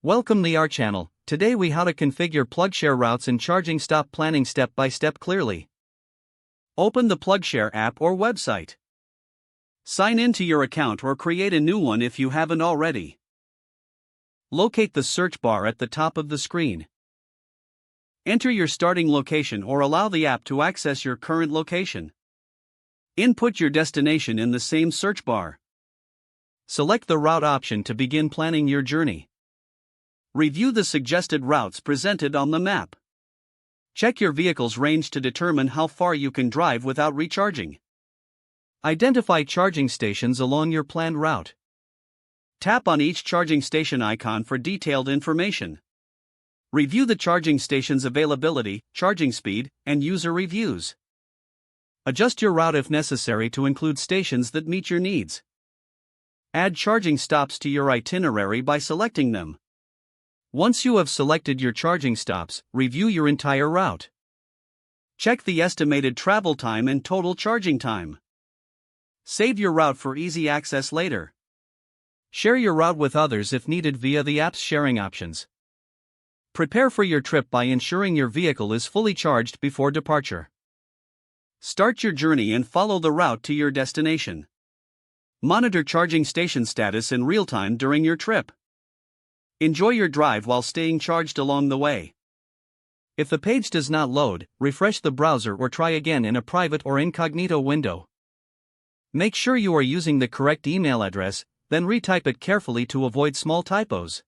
Welcome to our channel. Today we how to configure PlugShare routes and charging stop planning step by step clearly. Open the PlugShare app or website. Sign in to your account or create a new one if you haven't already. Locate the search bar at the top of the screen. Enter your starting location or allow the app to access your current location. Input your destination in the same search bar. Select the route option to begin planning your journey. Review the suggested routes presented on the map. Check your vehicle's range to determine how far you can drive without recharging. Identify charging stations along your planned route. Tap on each charging station icon for detailed information. Review the charging station's availability, charging speed, and user reviews. Adjust your route if necessary to include stations that meet your needs. Add charging stops to your itinerary by selecting them. Once you have selected your charging stops, review your entire route. Check the estimated travel time and total charging time. Save your route for easy access later. Share your route with others if needed via the app's sharing options. Prepare for your trip by ensuring your vehicle is fully charged before departure. Start your journey and follow the route to your destination. Monitor charging station status in real time during your trip. Enjoy your drive while staying charged along the way. If the page does not load, refresh the browser or try again in a private or incognito window. Make sure you are using the correct email address, then retype it carefully to avoid small typos.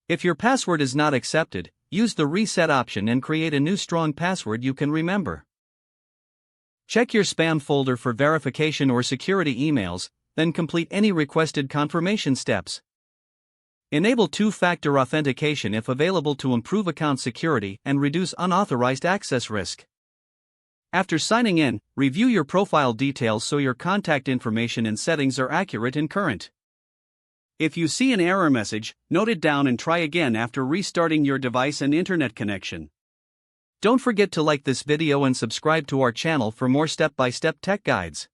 If your password is not accepted, use the reset option and create a new strong password you can remember. Check your spam folder for verification or security emails, then complete any requested confirmation steps. Enable two-factor authentication if available to improve account security and reduce unauthorized access risk. After signing in, review your profile details so your contact information and settings are accurate and current. If you see an error message, note it down and try again after restarting your device and internet connection. Don't forget to like this video and subscribe to our channel for more step-by-step tech guides.